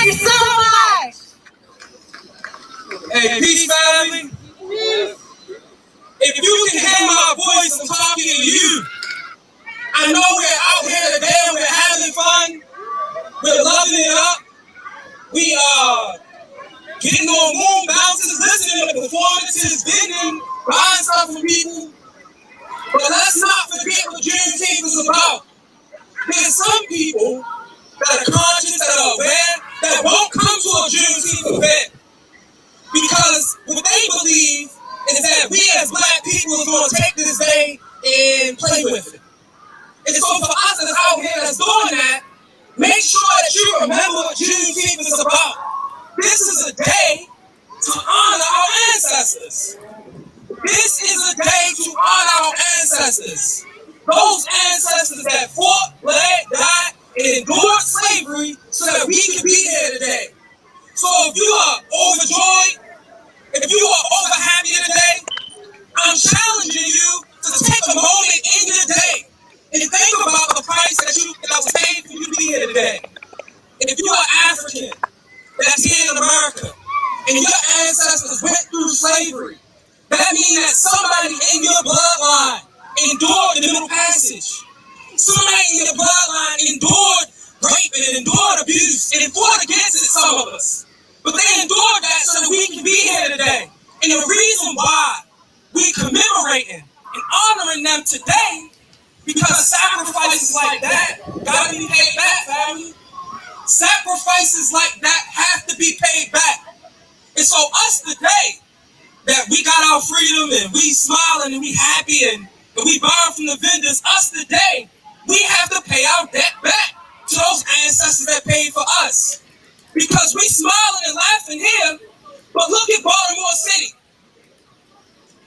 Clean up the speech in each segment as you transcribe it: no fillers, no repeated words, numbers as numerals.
Thank you so much. Hey, peace, family. If you can hear my voice, I'm talking to you. I know we're out here today and we're having fun. We're loving it up. We are getting on moon bounces, listening to performances, getting buying stuff from people. But let's not forget what Juneteenth is about. There's some people that are conscious, that are aware, that won't come to a Juneteenth event because what they believe is that we as Black people are going to take this day and play with it. And so for us that's out here that's doing that, make sure that you remember what Juneteenth is about. This is a day to honor our ancestors. This is a day to honor our ancestors. Those ancestors that fought, bled, died, and endured slavery so that we can be here today. So if you are overjoyed, if you are over happy today, I'm challenging you to take a moment in your day and think about the price that was paid for you to be here today. If you are African, that's here in America, and your ancestors went through slavery, that means that somebody in your bloodline endured the Middle Passage. Somebody in your bloodline endured rape and endured abuse and fought against it, some of us. But they endured that so that we can be here today. And the reason why we commemorating and honoring them today, because sacrifices like that gotta be paid back, family. Sacrifices like that have to be paid back. And so us today, that we got our freedom and we smiling and we happy and we borrow from the vendors, us today, we have to pay our debt back to those ancestors that paid for us. Because we smiling and laughing here, but look at Baltimore City.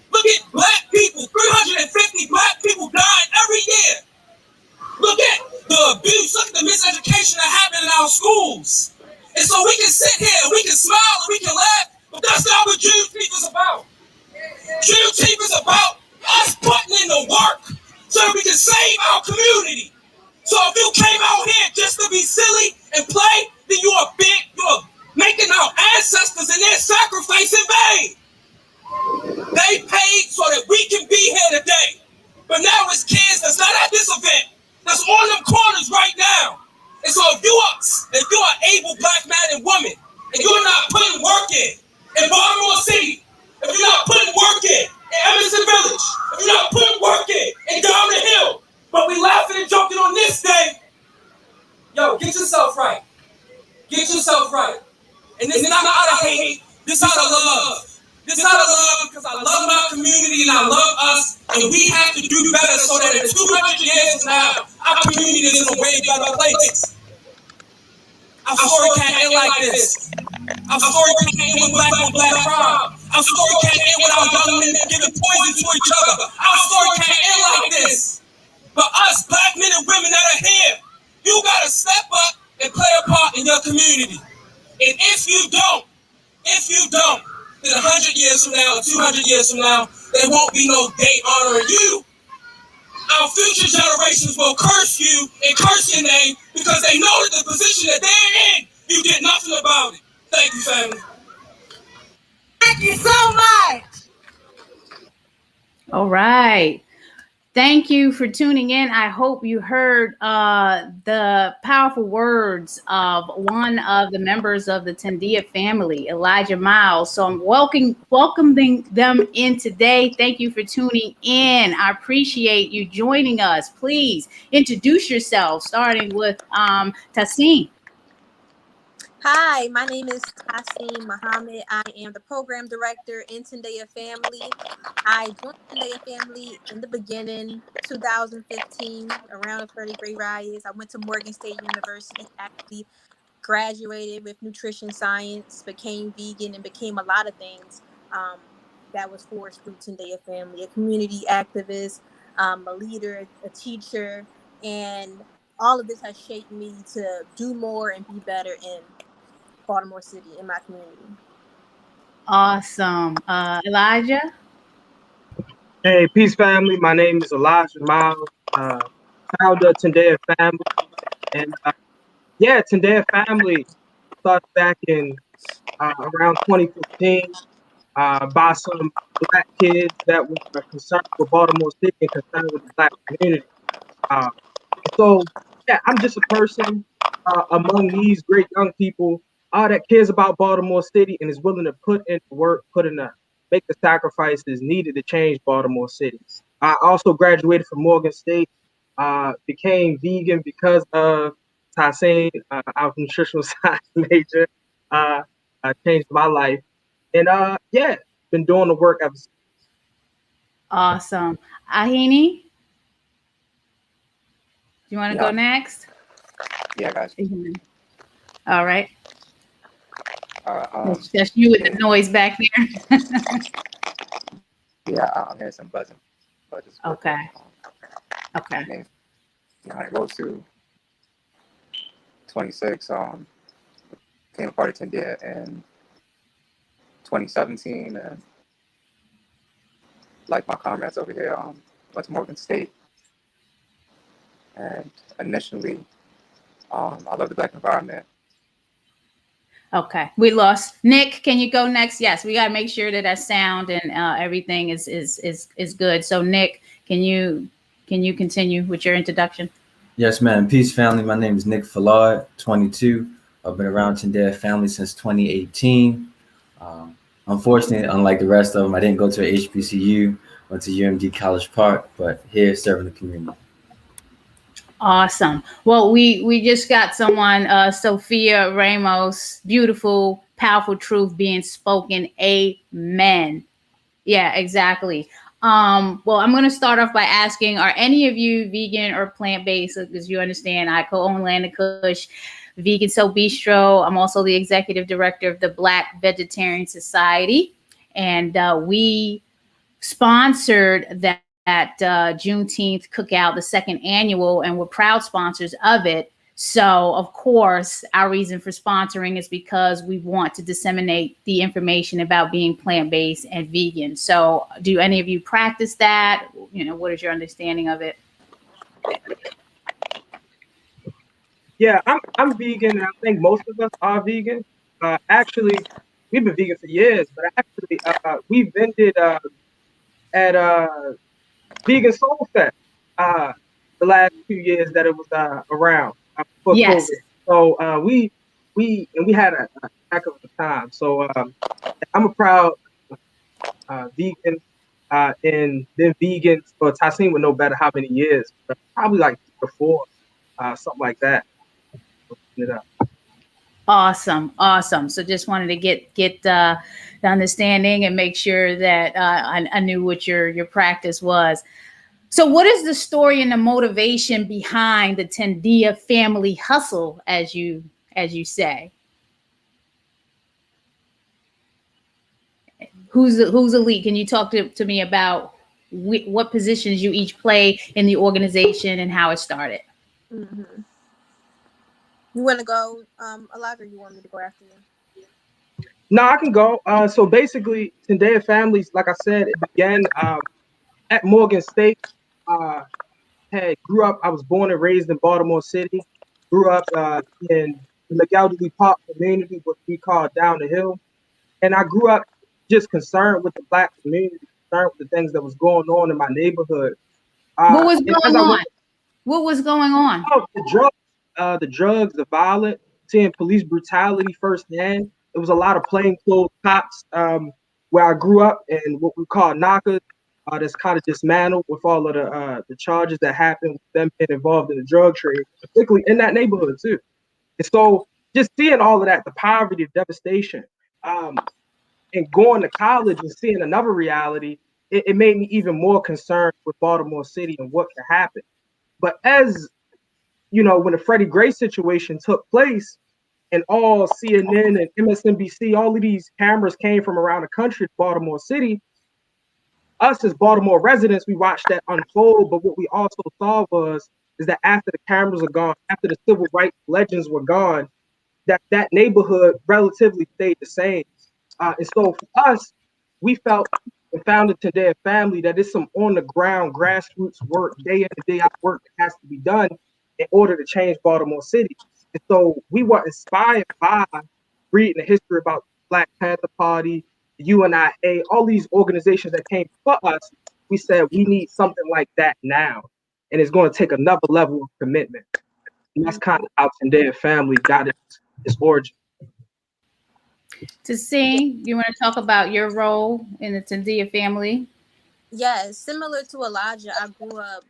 Look at Black people, 350 Black people dying every year. Look at the abuse, look at the miseducation that happened in our schools. And so we can sit here, we can smile, and we can laugh, but that's not what Juneteenth is about. Juneteenth is about us putting in the work so that we can save our community. So if you came out here just to be silly and play, then you're making our ancestors and their sacrifice in vain. They paid so that we can be here today. But now it's kids that's not at this event, that's on them corners right now. And so if you are able Black man and woman, and you're not putting work in Baltimore City, if you're not putting work in Emerson Village, if you're not putting work in down the hill, but we laughing and joking on this day, yo, get yourself right. Get yourself right. And this is not out of hate, this is out of love. This is out of love because I love my community and I love us, and we have to do better so that in 200 years from now, our community is in a way better place. Our story can't end like this. Our story can't end with Black on Black crime. Our story can't end with our young men giving poison to each other. Our story can't end like this. But us Black men and women that are here, you gotta step up and play a part in your community. And if you don't, then 100 years from now, or 200 years from now, there won't be no day honoring you. Our future generations will curse you and curse your name because they know that the position that they're in, you did nothing about it. Thank you, family. Thank you so much. All right. Thank you for tuning in. I hope you heard the powerful words of one of the members of the Tendea family, Elijah Miles. So I'm welcoming them in today. Thank you for tuning in. I appreciate you joining us. Please introduce yourself, starting with Tassim. Hi, my name is Tassim Muhammad. I am the program director in Tendea Family. I joined Tendea Family in the beginning, 2015, around the 30th grade rise. I went to Morgan State University, actually graduated with nutrition science, became vegan, and became a lot of things that was forced through Tendea Family, a community activist, a leader, a teacher, and all of this has shaped me to do more and be better in Baltimore City, in my community. Awesome. Elijah? Hey, peace family. My name is Elijah Miles, founder of Tendea Family. And yeah, Tendea Family started back in around 2015 by some black kids that were concerned with Baltimore City and concerned with the black community. Uh, so, yeah, I'm just a person among these great young people that cares about Baltimore City and is willing to put in the work, make the sacrifices needed to change Baltimore City. I also graduated from Morgan State, became vegan because of Tassine, our nutritional science major, uh, changed my life. And yeah, been doing the work ever since. Awesome. Ahini, do you want to go Yeah, next? yeah, guys. All right. Um, It's just you with the yeah, noise back there. yeah, I'm hearing some buzzing, but it's working. Okay. Okay. My name's Behind Road to 26. Became a part of Tendea in 2017, and like my comrades over here, went to Morgan State, and initially, I love the black environment. Okay. We lost Nick. Can you go next? Yes, we got to make sure that that sound and everything is good. So Nick, can you continue with your introduction? Yes, ma'am. Peace, family. My name is Nick Fallard, 22. I've been around Tendea Family since 2018. Unfortunately, unlike the rest of them, I didn't go to a HBCU, went to UMD College Park, but here serving the community. Awesome. Well, we just got someone, Sophia Ramos, beautiful, powerful truth being spoken. Amen. Yeah, exactly. Well, I'm going to start off by asking, are any of you vegan or plant-based? Because you understand, I co-own Land of Kush, Vegan Soul Bistro. I'm also the executive director of the Black Vegetarian Society. And we sponsored that Juneteenth cookout, the second annual, and we're proud sponsors of it. So, of course, our reason for sponsoring is because we want to disseminate the information about being plant-based and vegan. So, do any of you practice that? You know, what is your understanding of it? Yeah, I'm vegan, and I think most of us are vegan. Actually, we've been vegan for years, but actually, we vended at Vegan Soul Fest the last 2 years that it was around before Yes. COVID. So we had a heck of a time. So I'm a proud vegan, and been vegan for Tassine would know better how many years, but probably like 3 or 4, something like that. Awesome, awesome. So just wanted to get the understanding and make sure that I knew what your practice was. So, what is the story and the motivation behind the Tendea family hustle, as you say? Who's the lead? Can you talk to me about what positions you each play in the organization and how it started? Mm-hmm. You want to go, Elijah, or you want me to go after you? No, I can go. So basically, Tendea Families, like I said, it began at Morgan State. Grew up. I was born and raised in Baltimore City. Grew up in the McElderly Park community, what we call down the hill. And I grew up just concerned with the black community, concerned with the things that was going on in my neighborhood. What was And going as I went, on? What was going on? the drugs, the violence, seeing police brutality firsthand. It was a lot of plainclothes cops where I grew up, and what we call knockers. That's kind of dismantled with all of the charges that happened with them being involved in the drug trade, particularly in that neighborhood too. And so, just seeing all of that, the poverty, the devastation, and going to college and seeing another reality, it made me even more concerned with Baltimore City and what could happen. But as you know, when the Freddie Gray situation took place, and all CNN and MSNBC, all of these cameras came from around the country to Baltimore City. Us as Baltimore residents, we watched that unfold. But what we also saw is that after the cameras are gone, after the civil rights legends were gone, that neighborhood relatively stayed the same. And so for us, we felt and founded Tendea Family that it's some on the ground grassroots work, day in and day out work that has to be done in order to change Baltimore City. And so we were inspired by reading the history about Black Panther Party, the UNIA, all these organizations that came for us, we said we need something like that now. And it's going to take another level of commitment. And that's kind of how Tendea Family got its origin. To sing, you want to talk about your role in the Tendea family? Yes, similar to Elijah, I grew up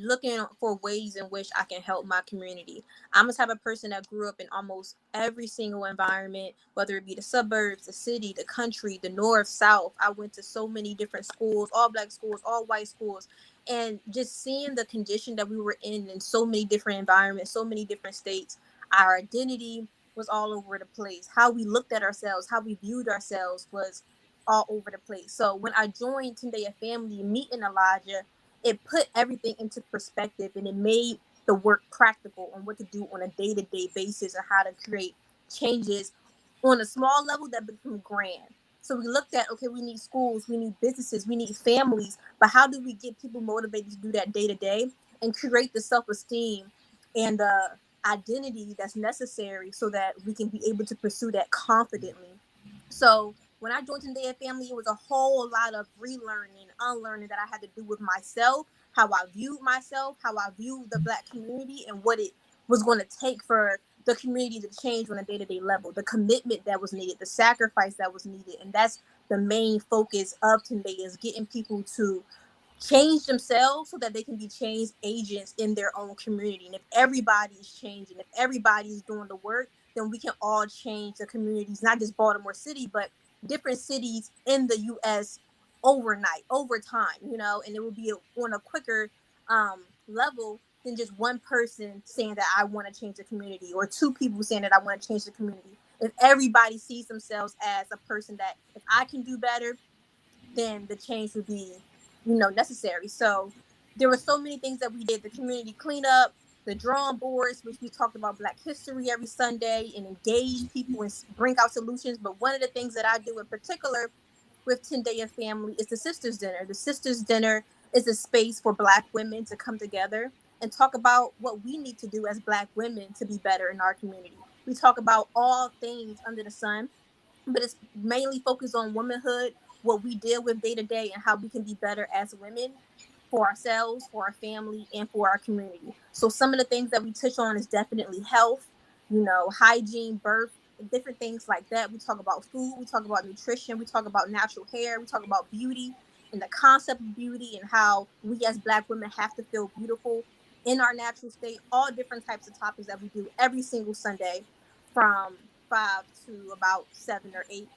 looking for ways in which I can help my community. I'm the type of person that grew up in almost every single environment, whether it be the suburbs, the city, the country, the north, south. I went to so many different schools, all Black schools, all white schools, and just seeing the condition that we were in so many different environments, so many different states. Our identity was all over the place. How we looked at ourselves, how we viewed ourselves was all over the place. So when I joined Tendea Family, meeting Elijah, it put everything into perspective, and it made the work practical on what to do on a day-to-day basis and how to create changes on a small level that become grand. So we looked at, okay, we need schools, we need businesses, we need families, but how do we get people motivated to do that day to day and create the self-esteem and the identity that's necessary so that we can be able to pursue that confidently. So when I joined Tendea Family, it was a whole lot of relearning, unlearning that I had to do with myself, how I viewed myself, how I viewed the Black community, and what it was going to take for the community to change on a day-to-day level, the commitment that was needed, the sacrifice that was needed. And that's the main focus of Tendea, is getting people to change themselves so that they can be change agents in their own community. And if everybody is changing, if everybody is doing the work, then we can all change the communities, not just Baltimore City, but different cities in the U.S. overnight, over time, and it will be on a quicker level than just one person saying that I want to change the community, or two people saying that I want to change the community. If everybody sees themselves as a person that if I can do better, then the change would be, necessary. So there were so many things that we did: the community cleanup, the drawing boards, which we talked about Black history every Sunday and engage people and bring out solutions. But one of the things that I do in particular with Tendea Family is the Sisters Dinner. The Sisters Dinner is a space for Black women to come together and talk about what we need to do as Black women to be better in our community. We talk about all things under the sun, but it's mainly focused on womanhood, what we deal with day to day, and how we can be better as women for ourselves, for our family, and for our community. So some of the things that we touch on is definitely health, hygiene, birth, different things like that. We talk about food, we talk about nutrition, we talk about natural hair, we talk about beauty and the concept of beauty and how we as Black women have to feel beautiful in our natural state. All different types of topics that we do every single Sunday from 5 to about 7 or 8.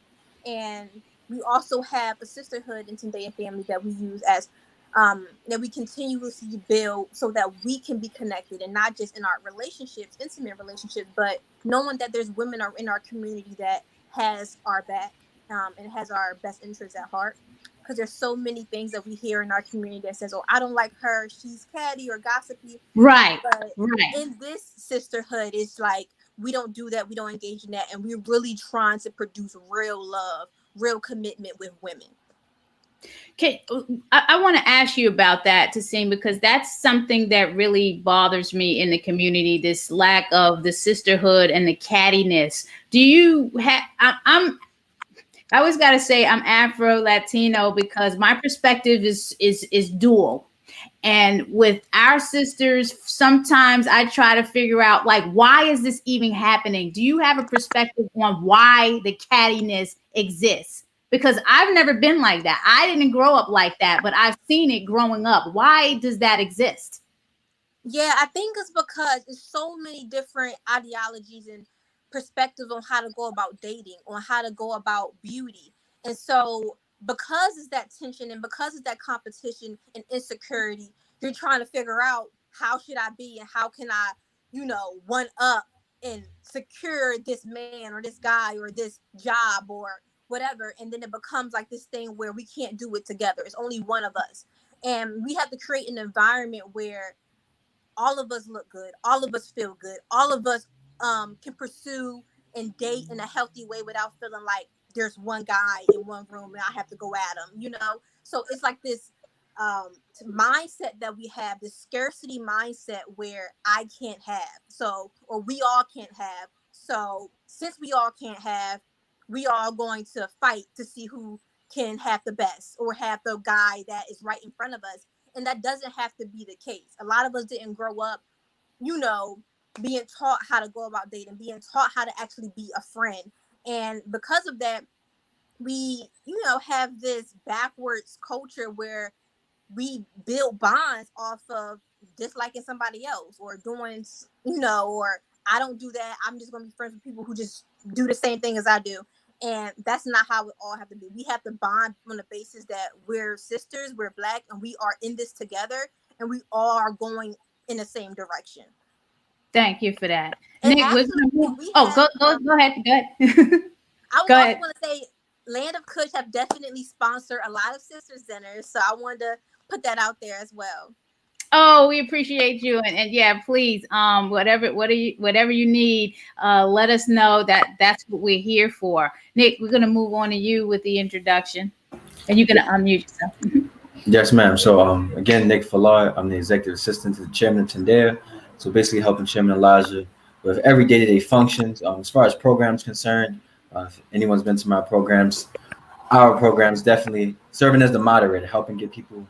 And we also have a sisterhood in Tendea Family that we use as that we continuously build so that we can be connected, and not just in our relationships, intimate relationships, but knowing that there's women are in our community that has our back, and has our best interests at heart. Because there's so many things that we hear in our community that says, "Oh, I don't like her; she's catty or gossipy." Right, But right. in this sisterhood, it's like we don't do that. We don't engage in that, and we're really trying to produce real love, real commitment with women. Okay, I want to ask you about that, Tasim, because that's something that really bothers me in the community, this lack of the sisterhood and the cattiness. Do you have, I always got to say I'm Afro Latino because my perspective is dual. And with our sisters, sometimes I try to figure out, like, why is this even happening? Do you have a perspective on why the cattiness exists? Because I've never been like that. I didn't grow up like that, but I've seen it growing up. Why does that exist? Yeah, I think it's because there's so many different ideologies and perspectives on how to go about dating, on how to go about beauty. And so because it's that tension and because it's that competition and insecurity, you're trying to figure out, how should I be and how can I, one up and secure this man or this guy or this job or whatever. And then it becomes like this thing where we can't do it together. It's only one of us. And we have to create an environment where all of us look good, all of us feel good, all of us can pursue and date in a healthy way without feeling like there's one guy in one room and I have to go at him. So it's like this mindset that we have, this scarcity mindset where I can't have, so, or we all can't have, So since we all can't have, we all going to fight to see who can have the best or have the guy that is right in front of us. And that doesn't have to be the case. A lot of us didn't grow up, you know, being taught how to go about dating, being taught how to actually be a friend. And because of that, we, have this backwards culture where we build bonds off of disliking somebody else or doing, or I don't do that. I'm just going to be friends with people who just do the same thing as I do. And that's not how it all have to be. We have to bond on the basis that we're sisters, we're Black, and we are in this together, and we all are going in the same direction. Thank you for that. And Nick, we're actually, gonna move. we Oh, have, go ahead. I Go also ahead. want to say Land of Kush have definitely sponsored a lot of sisters dinners. So I wanted to put that out there as well. Oh, we appreciate you, and yeah, please, whatever you need, let us know. That's what we're here for. Nick, we're gonna move on to you with the introduction, and you're gonna unmute yourself. Yes, ma'am. So, again, Nick Falar. I'm the executive assistant to the chairman of Tendea. So, basically, helping Chairman Elijah with every day-to-day functions. As far as programs concerned, if anyone's been to my programs, our programs definitely serving as the moderator, helping get people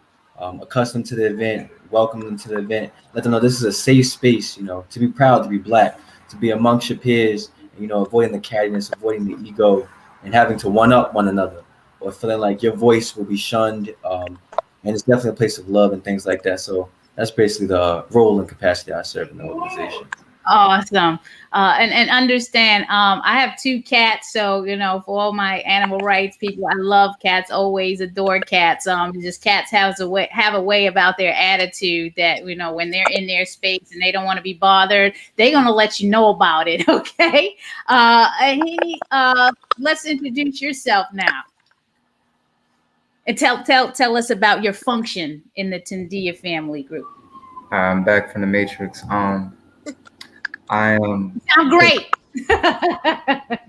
accustomed to the event, welcome them to the event, let them know this is a safe space. To be proud to be Black, to be amongst your peers. Avoiding the cattiness, avoiding the ego, and having to one up one another, or feeling like your voice will be shunned. And it's definitely a place of love and things like that. So that's basically the role and capacity I serve in the organization. Awesome. And understand, I have two cats, so for all my animal rights people, I love cats, always adore cats. Just cats have a way about their attitude that when they're in their space and they don't want to be bothered, they're gonna let you know about it. Okay. Haney, let's introduce yourself now. And tell us about your function in the Tendea family group. I'm back from the Matrix. I am Sound great.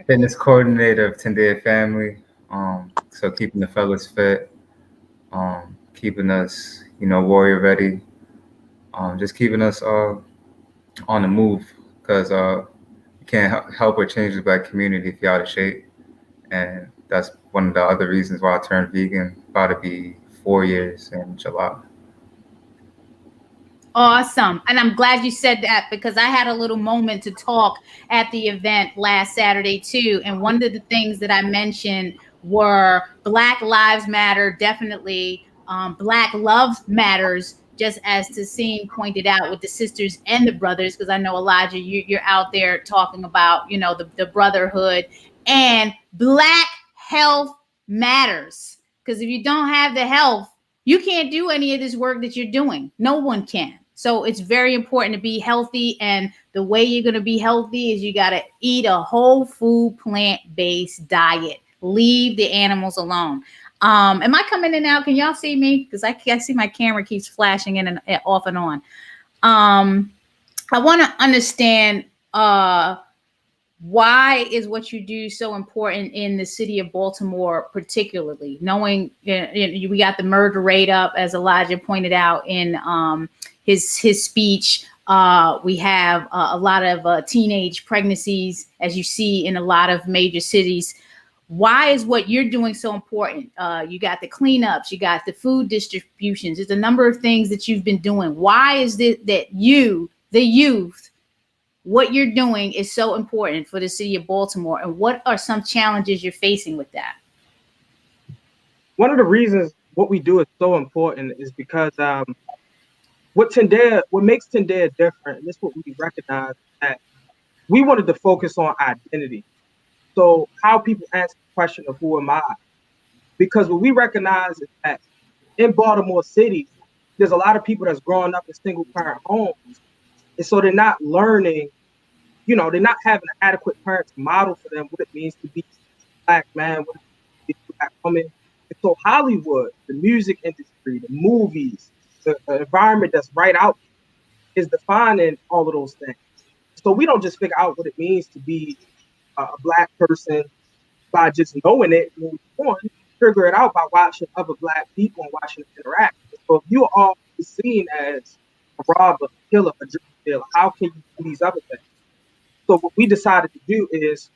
fitness coordinator of Tendea Family. So keeping the fellas fit, keeping us, warrior ready, just keeping us on the move, because you can't help or change the Black community if you're out of shape. And that's one of the other reasons why I turned vegan, about to be 4 years in July. Awesome. And I'm glad you said that, because I had a little moment to talk at the event last Saturday too. And one of the things that I mentioned were Black Lives Matter, definitely. Black Love Matters, just as Tassine pointed out with the sisters and the brothers, because I know, Elijah, you're out there talking about, the brotherhood. And Black Health Matters, because if you don't have the health, you can't do any of this work that you're doing. No one can. So it's very important to be healthy. And the way you're going to be healthy is you got to eat a whole food, plant-based diet. Leave the animals alone. Am I coming in now? Can y'all see me? Because I see my camera keeps flashing in and off and on. I want to understand why is what you do so important in the city of Baltimore, particularly knowing we got the murder rate up, as Elijah pointed out in his speech. We have a lot of teenage pregnancies, as you see in a lot of major cities. Why is what you're doing so important? You got the cleanups, you got the food distributions. There's a number of things that you've been doing. Why is it that you, the youth, what you're doing is so important for the city of Baltimore, and what are some challenges you're facing with that? One of the reasons what we do is so important is because what makes Tendea different, and this is what we recognize, that we wanted to focus on identity. So how people ask the question of who am I? Because what we recognize is that in Baltimore City, there's a lot of people that's growing up in single parent homes. And so they're not learning, they're not having an adequate parent to model for them what it means to be a Black man, what it means to be a Black woman. And so Hollywood, the music industry, the movies, the environment that's right out is defining all of those things. So we don't just figure out what it means to be a Black person by just knowing it when we're born. Figure it out by watching other Black people and watching them interact. So if you are seen as a robber, a killer, a drug dealer, how can you do these other things? So what we decided to do is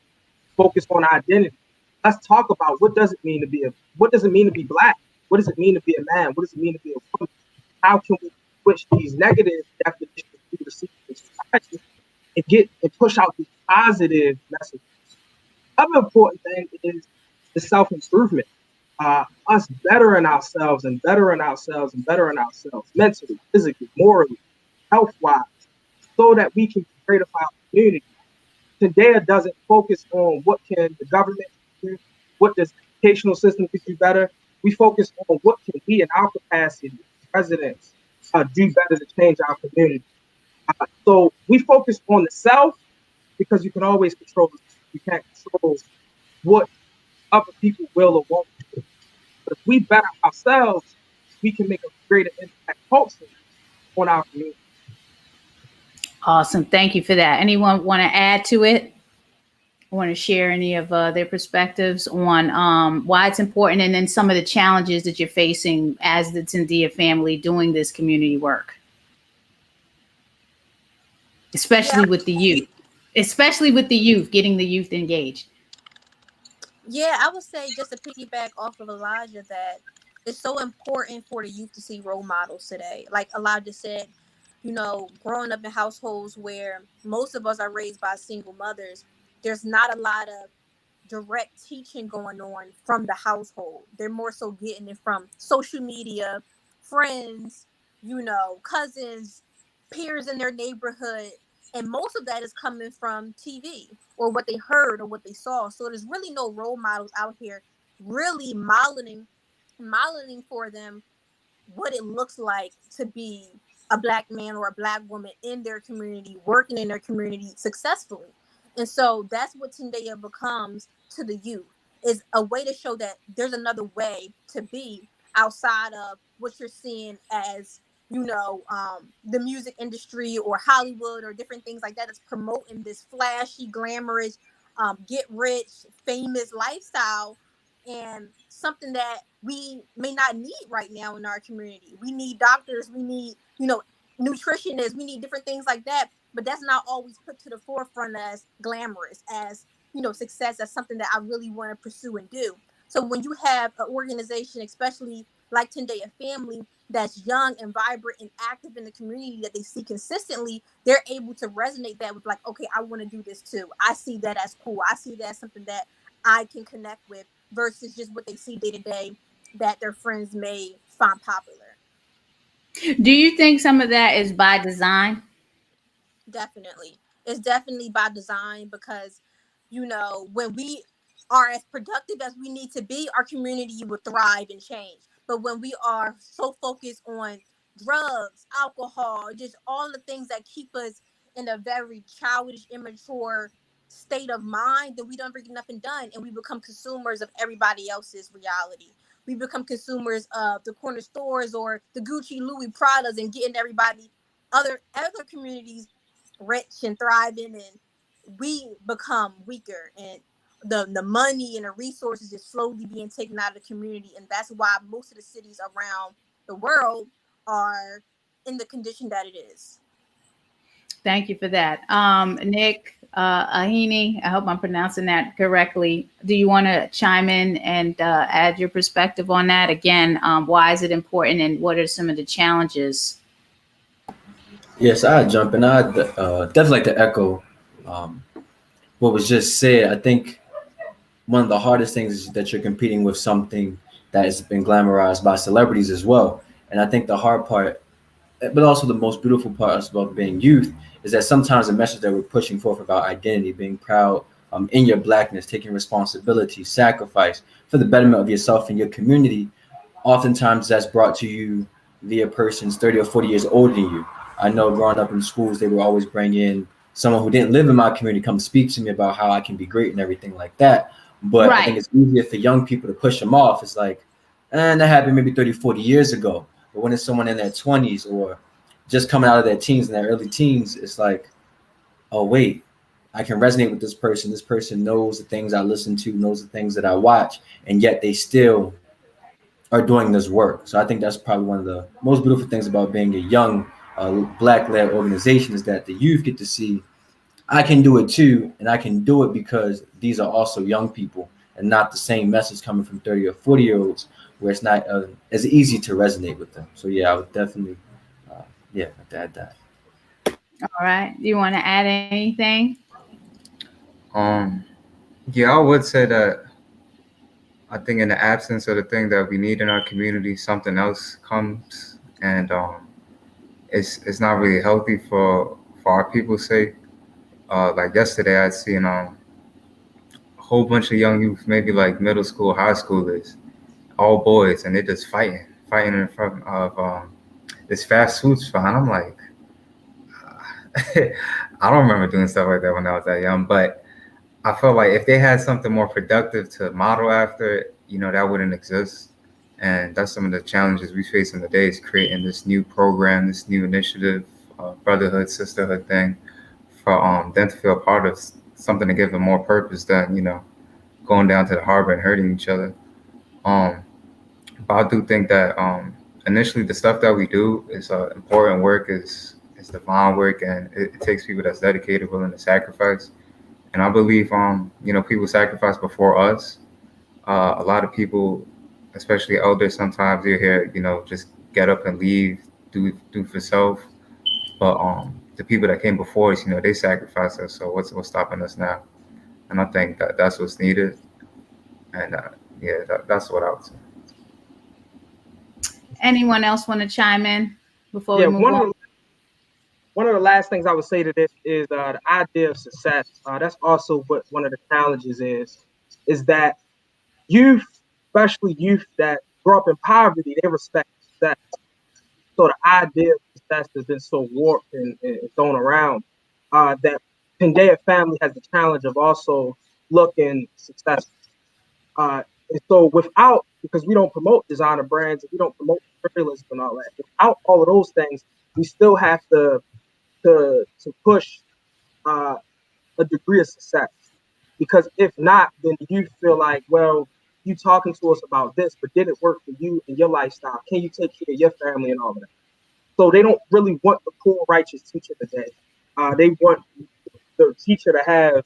focus on identity. Let's talk about what does it mean to be black? What does it mean to be a man? What does it mean to be a woman? How can we switch these negative definitions we receive in society and push out these positive messages? Other important thing is the self improvement. Us bettering ourselves and bettering ourselves and bettering ourselves mentally, physically, morally, health wise, so that we can be greater for our community. Tendea doesn't focus on what can the government do, what does the educational system could do better. We focus on what can we in our capacity as residents do better to change our community. So we focus on the self because you can always control the self. You can't control what other people will or won't do. But if we better ourselves, we can make a greater impact culturally on our community. Awesome. Thank you for that. Anyone want to add to it? Want to share any of their perspectives on why it's important and then some of the challenges that you're facing as the Tendea family doing this community work, Yeah, especially with the youth, getting the youth engaged. yeah, I would say just to piggyback off of Elijah that it's so important for the youth to see role models today. Like Elijah said, growing up in households where most of us are raised by single mothers, there's not a lot of direct teaching going on from the household. They're more so getting it from social media, friends, cousins, peers in their neighborhood. And most of that is coming from TV or what they heard or what they saw. So there's really no role models out here really modeling for them what it looks like to be a black man or a black woman in their community, working in their community successfully. And so that's what Tendea becomes to the youth, is a way to show that there's another way to be outside of what you're seeing as, the music industry or Hollywood or different things like that. It's promoting this flashy, glamorous, get rich, famous lifestyle, and something that we may not need right now in our community. We need doctors, we need, nutritionists, we need different things like that. But that's not always put to the forefront as glamorous, as, success, as something that I really want to pursue and do. So when you have an organization, especially like Tendea Family, that's young and vibrant and active in the community that they see consistently, they're able to resonate that with like, okay, I want to do this too. I see that as cool. I see that as something that I can connect with versus just what they see day to day that their friends may find popular. Do you think some of that is by design? Definitely. It's definitely by design because, when we are as productive as we need to be, our community will thrive and change. But when we are so focused on drugs, alcohol, just all the things that keep us in a very childish, immature state of mind, then we don't bring nothing done and we become consumers of everybody else's reality. We become consumers of the corner stores or the Gucci, Louis, Pradas, and getting everybody other communities rich and thriving, and we become weaker, and the money and the resources is slowly being taken out of the community. And that's why most of the cities around the world are in the condition that it is. Thank you for that. Nick Ahini, I hope I'm pronouncing that correctly. Do you want to chime in and add your perspective on that? Again, why is it important and what are some of the challenges? Yes, I jump in. I definitely like to echo um, what was just said. I think one of the hardest things is that you're competing with something that has been glamorized by celebrities as well. And I think the hard part, but also the most beautiful part about being youth, is that sometimes the message that we're pushing forth about identity, being proud in your blackness, taking responsibility, sacrifice for the betterment of yourself and your community, oftentimes that's brought to you via persons 30 or 40 years older than you. I know growing up in schools, they would always bring in someone who didn't live in my community come speak to me about how I can be great and everything like that. But I think Right. it's easier for young people to push them off. It's like, and that happened maybe 30, 40 years ago. But when it's someone in their 20s or just coming out of their teens and their early teens, it's like, oh, wait, I can resonate with this person. This person knows the things I listen to, knows the things that I watch, and yet they still are doing this work. So I think that's probably one of the most beautiful things about being a young Black-led organization is that the youth get to see I can do it too, and I can do it because these are also young people and not the same message coming from 30 or 40-year-olds where it's not as easy to resonate with them. So yeah, I would definitely, yeah, add that. All right. Do you want to add anything? Um, yeah, I would say that I think in the absence of the thing that we need in our community, something else comes, and it's not really healthy for our people's sake. Like yesterday, I'd seen a whole bunch of young youth, maybe like middle school, high schoolers, all boys, and they're just fighting in front of this fast food spot. And I'm like, I don't remember doing stuff like that when I was that young, but I felt like if they had something more productive to model after, that wouldn't exist. And that's some of the challenges we face in the day is creating this new program, this new initiative, brotherhood, sisterhood thing for them to feel part of something to give them more purpose than, going down to the harbor and hurting each other. Um, but I do think that initially the stuff that we do is important work, is divine work, and it takes people that's dedicated, willing to sacrifice. And I believe, people sacrifice before us. A lot of people, especially elders, sometimes you hear, just get up and leave, do for self. But the people that came before us, they sacrificed us. So what's stopping us now? And I think that that's what's needed. And yeah, that's what I would say. Anyone else want to chime in before we Yeah, move on? one of the last things I would say to this is the idea of success. That's also what one of the challenges is that youth, especially youth that grow up in poverty, they respect success. So the idea of success has been so warped and thrown around that Tendea Family has the challenge of also looking successful. And so without, because we don't promote designer brands and we don't promote materialism and all that, without all of those things, we still have to push uh, a degree of success. Because if not, then you feel like, well, you talking to us about this, but did it work for you and your lifestyle? Can you take care of your family and all of that? So they don't really want the poor righteous teacher today. They want the teacher to have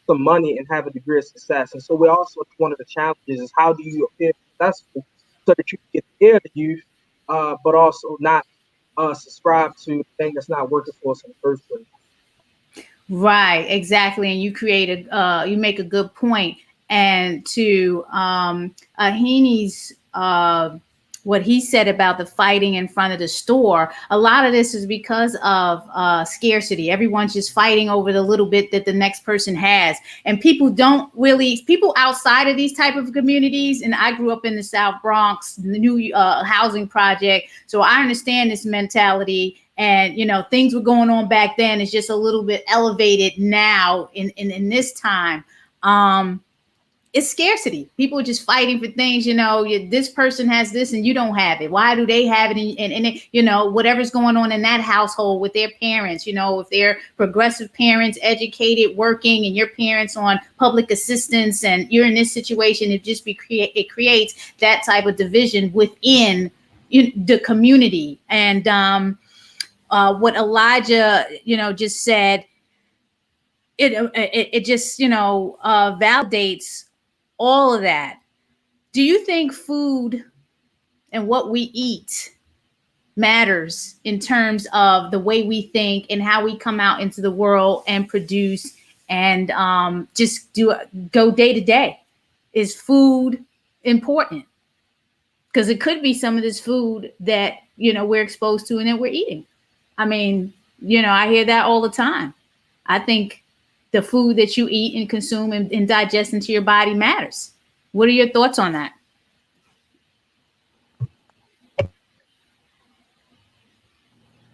some money and have a degree of success. And so we also, one of the challenges is how do you appear successful so that you can get there to youth, but also not subscribe to the thing that's not working for us in the first place. Right, exactly. And you make a good point. And to Ahini's what he said about the fighting in front of the store, a lot of this is because of scarcity. Everyone's just fighting over the little bit that the next person has, and people outside of these type of communities. And I grew up in the South Bronx, the new housing project, so I understand this mentality. And things were going on back then. It's just a little bit elevated now in this time. It's scarcity. People are just fighting for things. This person has this and you don't have it. Why do they have it? And whatever's going on in that household with their parents. If they're progressive parents, educated, working, and your parents on public assistance, and you're in this situation, it creates that type of division within the community. And what Elijah, just said, it just, validates all of that. Do you think food and what we eat matters in terms of the way we think and how we come out into the world and produce and just go day to day? Is food important? Because it could be some of this food that we're exposed to and that we're eating. I mean, I hear that all the time. I think the food that you eat and consume and digest into your body matters. What are your thoughts on that?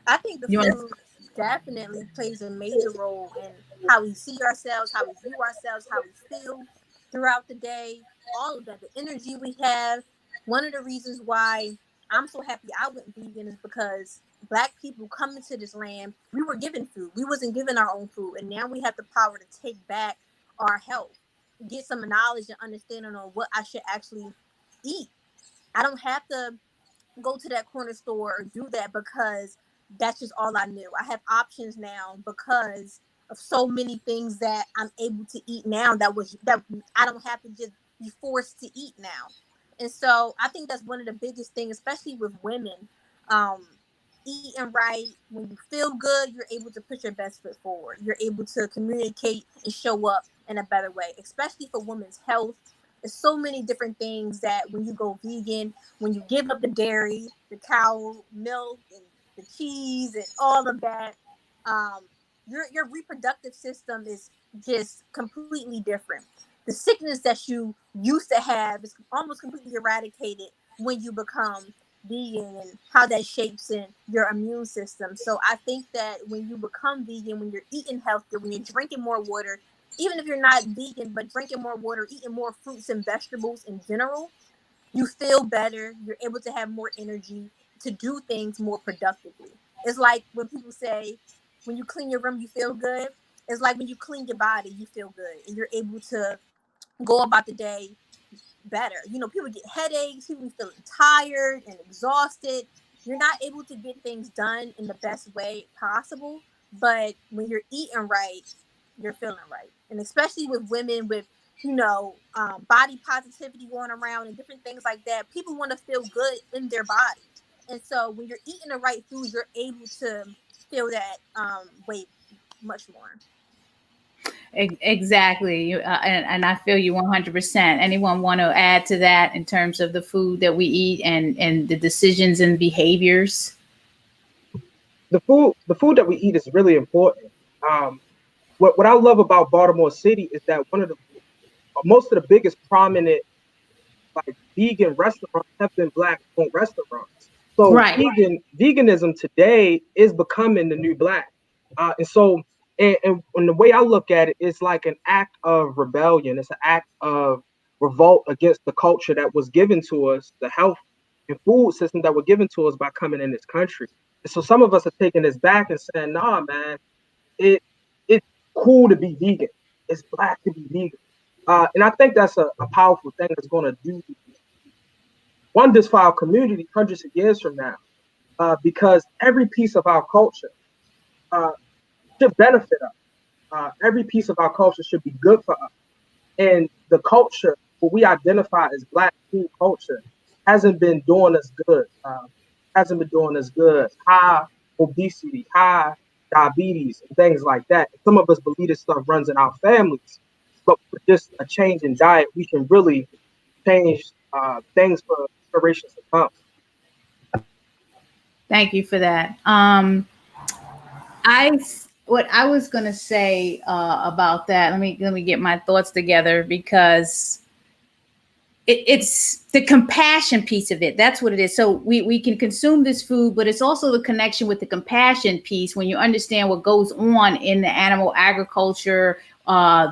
I think the You want food definitely plays a major role in how we see ourselves, how we view ourselves, how we feel throughout the day, all of that, the energy we have. One of the reasons why I'm so happy I went vegan is because Black people coming to this land, we were given food. We wasn't given our own food. And now we have the power to take back our health, get some knowledge and understanding on what I should actually eat. I don't have to go to that corner store or do that because that's just all I knew. I have options now because of so many things that I'm able to eat now that I don't have to just be forced to eat now. And so I think that's one of the biggest things, especially with women. Um, Eating right, when you feel good, you're able to put your best foot forward. You're able to communicate and show up in a better way, especially for women's health. There's so many different things that when you go vegan, when you give up the dairy, the cow milk, and the cheese, and all of that, um, your reproductive system is just completely different. The sickness that you used to have is almost completely eradicated when you become vegan, and how that shapes in your immune system. So I think that when you become vegan, when you're eating healthier, when you're drinking more water, even if you're not vegan, but drinking more water, eating more fruits and vegetables in general, you feel better. You're able to have more energy to do things more productively. It's like when people say, when you clean your room, you feel good. It's like when you clean your body, you feel good, and you're able to go about the day better. You know, people get headaches, people be feeling tired and exhausted. You're not able to get things done in the best way possible. But when you're eating right, you're feeling right. And especially with women with, body positivity going around and different things like that, people want to feel good in their body. And so when you're eating the right food, you're able to feel that way much more. Exactly. And I feel you 100%. Anyone want to add to that in terms of the food that we eat and the decisions and behaviors? The food that we eat is really important. What I love about Baltimore City is that one of the most of the biggest prominent like vegan restaurants have been black owned restaurants. So Right. veganism today is becoming the new black. And the way I look at it, it's like an act of rebellion. It's an act of revolt against the culture that was given to us, the health and food system that were given to us by coming in this country. And so some of us are taking this back and saying, nah, man, it it's cool to be vegan. It's black to be vegan. And I think that's a powerful thing that's going to do wonders for our community hundreds of years from now. Because every piece of our culture uh, should benefit us. Every piece of our culture should be good for us. And the culture, what we identify as Black food culture, hasn't been doing us good. Hasn't been doing us good. High obesity, high diabetes, and things like that. Some of us believe this stuff runs in our families, but with just a change in diet, we can really change things for generations to come. Thank you for that. I what I was gonna say about that. Let me get my thoughts together because it's the compassion piece of it. That's what it is. So we can consume this food, but it's also the connection with the compassion piece when you understand what goes on in the animal agriculture. I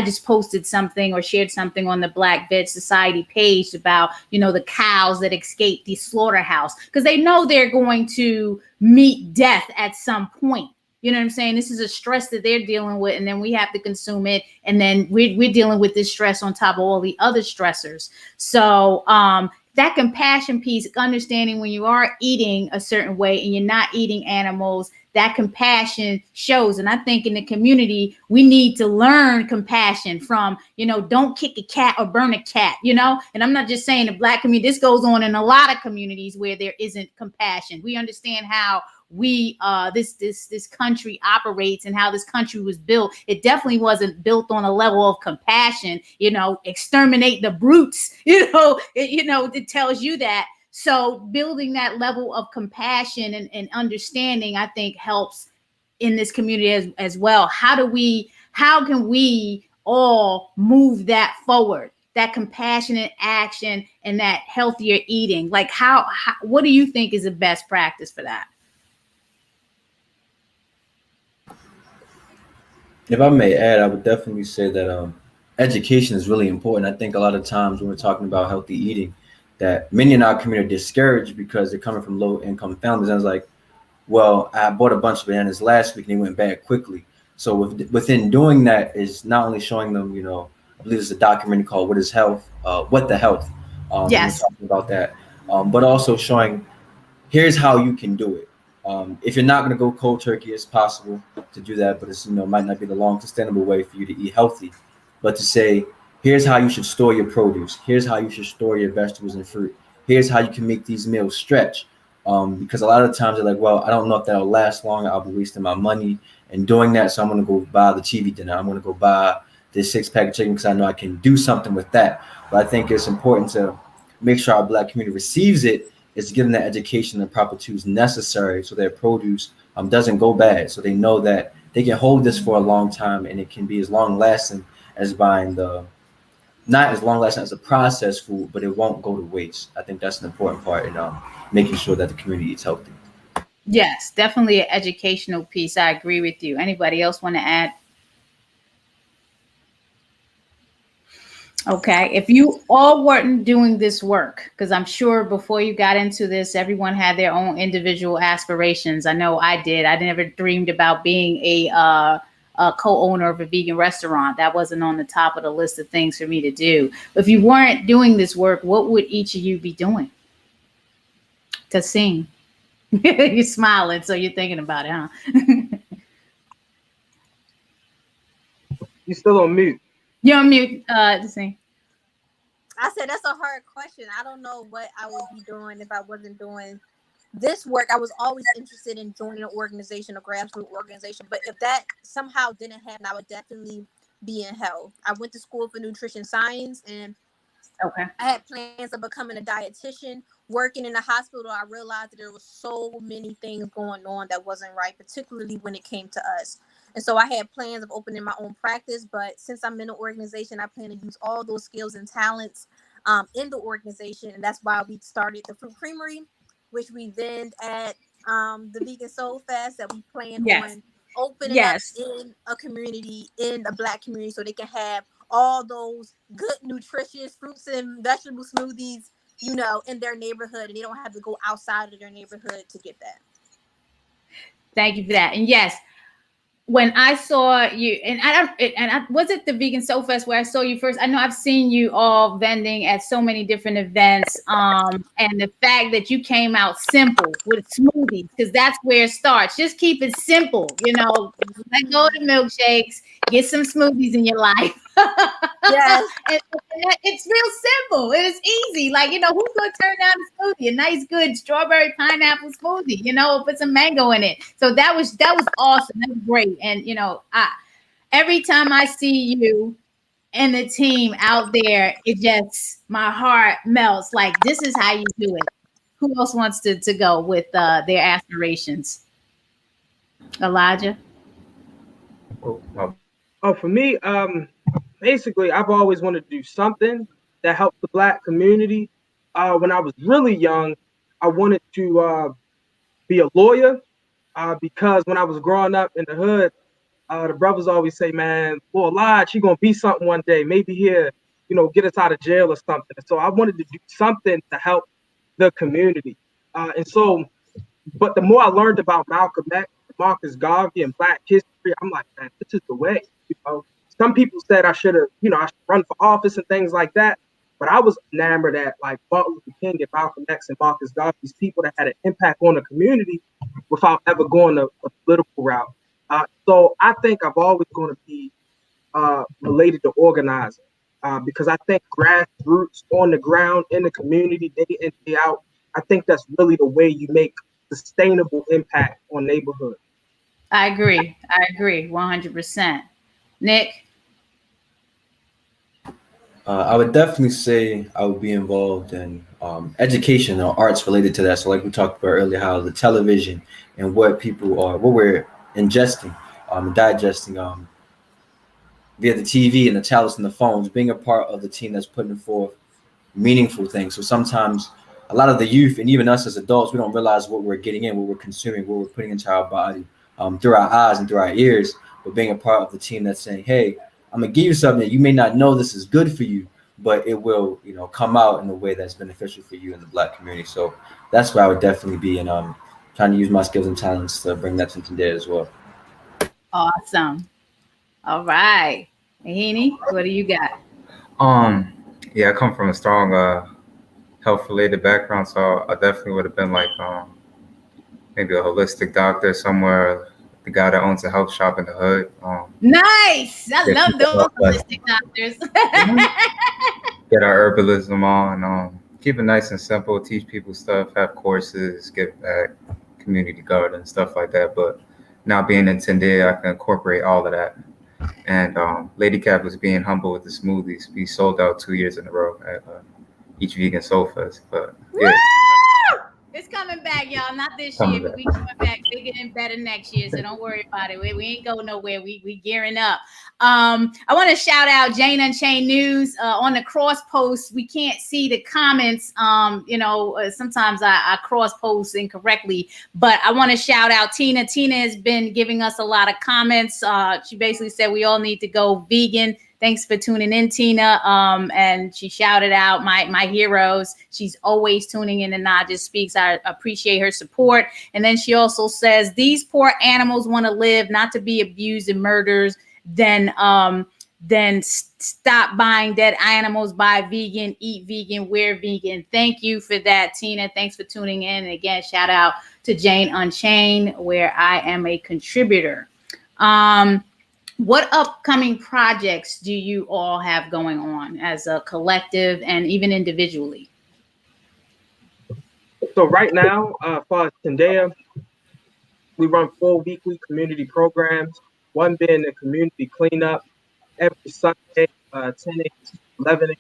just posted something or shared something on the Black Veg Society page about, the cows that escape the slaughterhouse because they know they're going to meet death at some point. You know what I'm saying? This is a stress that they're dealing with, and then we have to consume it, and then we're dealing with this stress on top of all the other stressors. So that compassion piece, understanding when you are eating a certain way and you're not eating animals, that compassion shows. And I think in the community, we need to learn compassion from, don't kick a cat or burn a cat, and I'm not just saying the Black community, this goes on in a lot of communities where there isn't compassion. We understand how this country operates and how this country was built. It definitely wasn't built on a level of compassion, exterminate the brutes, it tells you that. So building that level of compassion and understanding, I think, helps in this community as well. How can we all move that forward, that compassionate action and that healthier eating? Like what do you think is the best practice for that? If I may add, I would definitely say that education is really important. I think a lot of times when we're talking about healthy eating, that many in our community are discouraged because they're coming from low income families. And I was like, well, I bought a bunch of bananas last week and they went bad quickly. So within doing that is not only showing them, I believe there's a documentary called "What Is Health?" What the Health? We're Yes. talking about that, but also showing here's how you can do it. If you're not going to go cold turkey, it's possible to do that, but it's might not be the long sustainable way for you to eat healthy. But to say, here's how you should store your produce. Here's how you should store your vegetables and fruit. Here's how you can make these meals stretch. Because a lot of times they're like, well, I don't know if that'll last long. I'll be wasting my money and doing that. So I'm going to go buy the TV dinner. I'm going to go buy this 6-pack of chicken because I know I can do something with that. But I think it's important to make sure our Black community receives it, is given the education and proper tools necessary so their produce doesn't go bad. So they know that they can hold this for a long time and it can be as long lasting as buying not as long lasting as a processed food, but it won't go to waste. I think that's an important part in making sure that the community eats healthy. Yes, definitely an educational piece. I agree with you. Anybody else want to add? Okay, if you all weren't doing this work, because I'm sure before you got into this, everyone had their own individual aspirations. I know I did. I never dreamed about being a co-owner of a vegan restaurant. That wasn't on the top of the list of things for me to do. If you weren't doing this work, what would each of you be doing? To sing. You're smiling, so you're thinking about it, huh? You still on mute. You're on mute, to sing. I said that's a hard question. I don't know what I would be doing if I wasn't doing this work. I was always interested in joining an organization, a grassroots organization. But if that somehow didn't happen, I would definitely be in health. I went to school for nutrition science, and Okay. I had plans of becoming a dietitian. Working in the hospital, I realized that there was so many things going on that wasn't right, particularly when it came to us. And so I had plans of opening my own practice, but since I'm in an organization, I plan to use all those skills and talents in the organization. And that's why we started the Fruit Creamery, which we vend at the Vegan Soul Fest, that we plan Yes. on opening up Yes. in a community, in the Black community, so they can have all those good, nutritious fruits and vegetable smoothies, in their neighborhood, and they don't have to go outside of their neighborhood to get that. Thank you for that. And yes, when I saw you, and was it the Vegan Soul Fest where I saw you first? I know I've seen you all vending at so many different events, and the fact that you came out simple with smoothies, because that's where it starts. Just keep it simple, let go of the milkshakes, get some smoothies in your life. Yes. and it's real simple. It is easy. Like, who's going to turn down a smoothie? A nice, good strawberry pineapple smoothie, put some mango in it. So that was awesome. That was great. And, every time I see you and the team out there, my heart melts. Like, this is how you do it. Who else wants to go with their aspirations? Elijah? Oh, for me, basically, I've always wanted to do something that helped the Black community. When I was really young, I wanted to be a lawyer because when I was growing up in the hood, the brothers always say, man, boy, Elijah, she gonna be something one day. Maybe he'll, get us out of jail or something. So I wanted to do something to help the community. But the more I learned about Malcolm X, Marcus Garvey, and Black history, I'm like, man, this is the way. Some people said I should run for office and things like that. But I was enamored at like Martin Luther King and Malcolm X and Marcus Garvey, these people that had an impact on the community without ever going a political route. So I think I'm always going to be related to organizing because I think grassroots on the ground in the community, day in, day out, I think that's really the way you make sustainable impact on neighborhoods. I agree. 100%. Nick? I would definitely say I would be involved in education or arts related to that. So, like we talked about earlier, how the television and what we're ingesting, digesting via the TV and the tablets and the phones, being a part of the team that's putting forth meaningful things. So sometimes a lot of the youth and even us as adults, we don't realize what we're getting in, what we're consuming, what we're putting into our body through our eyes and through our ears. But being a part of the team that's saying, hey, I'm gonna give you something that you may not know this is good for you, but it will, come out in a way that's beneficial for you in the Black community. So that's where I would definitely be, and trying to use my skills and talents to bring that to Tendea as well. Awesome. All right. Heaney, what do you got? Yeah, I come from a strong health related background, so I definitely would have been like maybe a holistic doctor somewhere, the guy that owns a health shop in the hood. Nice. I Get love people those help, like, holistic doctors. get our herbalism on. Keep it nice and simple. Teach people stuff. Have courses. Give back. Community garden stuff like that. But now being in Tendea, I can incorporate all of that. And Lady Cap was being humble with the smoothies. We sold out 2 years in a row at each vegan soul fest. But yeah, It's coming back, y'all. Not this coming year, but back. we coming back bigger and better next year. So don't worry about it. We ain't going nowhere. We gearing up. I want to shout out Jane Unchained News on the cross post. We can't see the comments. Sometimes I cross post incorrectly, but I want to shout out Tina. Tina has been giving us a lot of comments. She basically said we all need to go vegan. Thanks for tuning in, Tina. And she shouted out my heroes. She's always tuning in to Naijha Speaks. I appreciate her support. And then she also says, these poor animals want to live, not to be abused and murdered. Then stop buying dead animals, buy vegan, eat vegan, wear vegan. Thank you for that, Tina. Thanks for tuning in. And again, shout out to Jane Unchained, where I am a contributor. What upcoming projects do you all have going on as a collective and even individually? So right now, for Tendea, we run 4 weekly community programs. One being the community cleanup every Sunday, 10 a.m. 11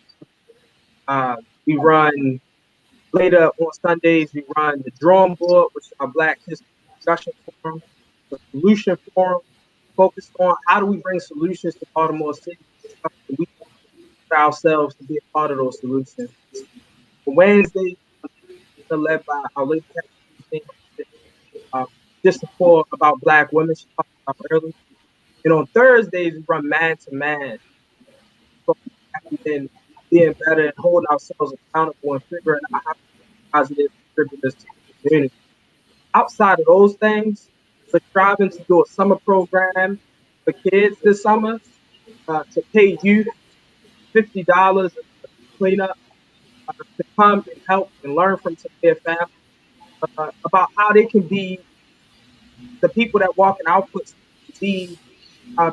a.m. We run later on Sundays. We run the drawing board, which is our Black History discussion forum, the solution forum, focused on how do we bring solutions to Baltimore City. We ourselves to be a part of those solutions. On Wednesday, led by our lady just support about Black women, she talked about earlier. And on Thursdays, we run man to man. So and being better and holding ourselves accountable and figuring out how to be positive contributors to the community. Outside of those things, we're striving to do a summer program for kids this summer to pay youth $50 to clean up, to come and help and learn from their family about how they can be the people that walk in our footsteps, be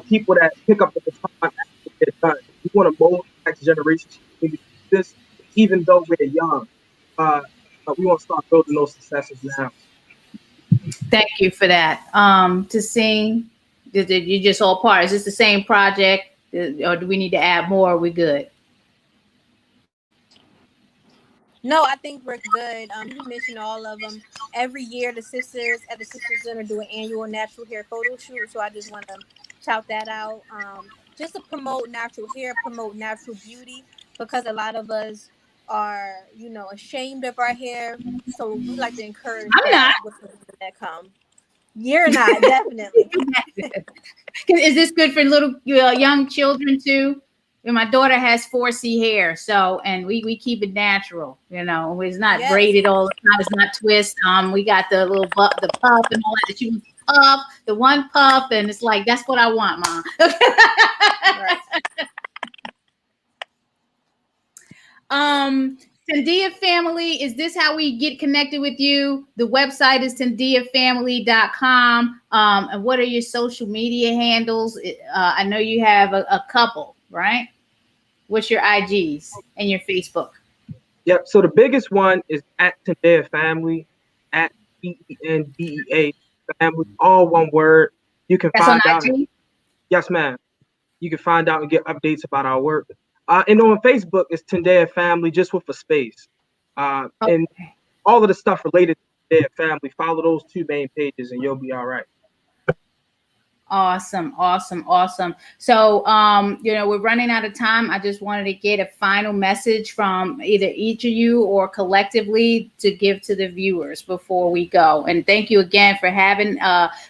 people that pick up the baton after they're done. We want to mold the next generation to do this, even though we're young. We want to start building those successes now. Thank you for that. To sing, you just all part. Is this the same project, or do we need to add more? Are we good? No, I think we're good. You mentioned all of them. Every year, the sisters at the Sisters Center do an annual natural hair photo shoot. So I just want to shout that out. Just to promote natural hair, promote natural beauty, because a lot of us are, ashamed of our hair. So we like to encourage I'm that not. with the women that come. You're not, definitely. Is this good for little young children too? And my daughter has 4C hair, so and we keep it natural. It's not Yes. braided all the time. It's not twist. We got the little the puff and all that. She puff, the one puff, and it's like that's what I want, Mom. Right. Tendea Family, is this how we get connected with you? The website is tendeafamily.com. And what are your social media handles? I know you have a couple, right? What's your IGs and your Facebook? Yep. So the biggest one is at Tendea Family, at TENDEA Family, all one word. You can That's find on out. IG? Yes, ma'am. You can find out and get updates about our work. And on Facebook, it's Tendea Family, just with a space. And all of the stuff related to Tendea Family, follow those 2 main pages and you'll be all right. Awesome. So, we're running out of time. I just wanted to get a final message from either each of you or collectively to give to the viewers before we go. And thank you again for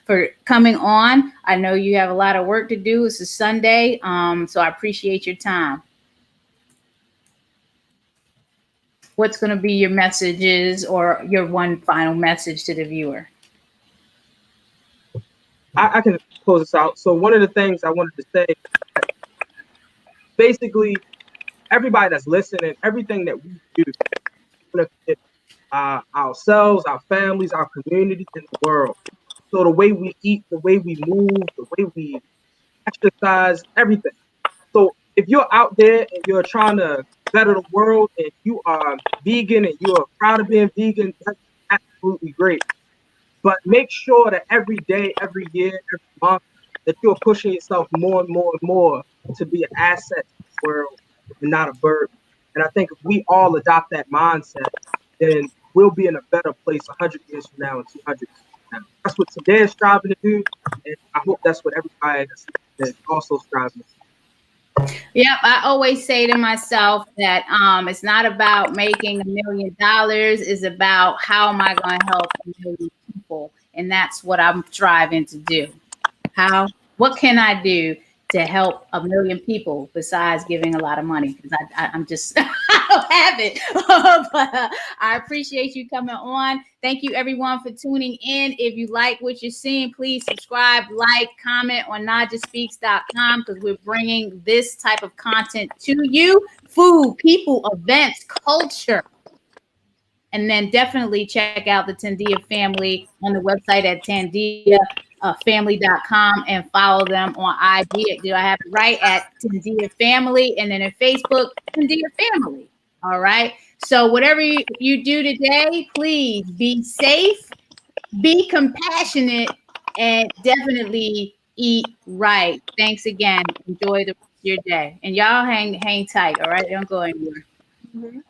for coming on. I know you have a lot of work to do. It's a Sunday. So I appreciate your time. What's going to be your messages or your one final message to the viewer? I can close this out. So one of the things I wanted to say, basically, everybody that's listening, everything that we do benefit ourselves, our families, our communities, and the world. So the way we eat, the way we move, the way we exercise, everything. So if you're out there and you're trying to better the world and you are vegan and you are proud of being vegan, that's absolutely great. But make sure that every day, every year, every month, that you're pushing yourself more and more and more to be an asset to the world and not a burden. And I think if we all adopt that mindset, then we'll be in a better place 100 years from now and 200 years from now. That's what today is striving to do. And I hope that's what everybody is also striving to do. Yep, I always say to myself that it's not about making $1 million. It's about how am I going to help 1 million people, and that's what I'm striving to do. What can I do to help 1 million people besides giving a lot of money? Because I'm just I don't have it. But I appreciate you coming on. Thank you everyone for tuning in. If you like what you're seeing, please subscribe, like, comment on NaijaSpeaks.com because we're bringing this type of content to you: food, people, events, culture. And then definitely check out the Tendea family on the website at TendeaFamily.com and follow them on IG. Do I have it right? At Tendea Family. And then in Facebook, Tendea Family. All right. So whatever you do today, please be safe, be compassionate, and definitely eat right. Thanks again. Enjoy the rest of your day. And y'all hang tight. All right. Don't go anywhere. Mhm.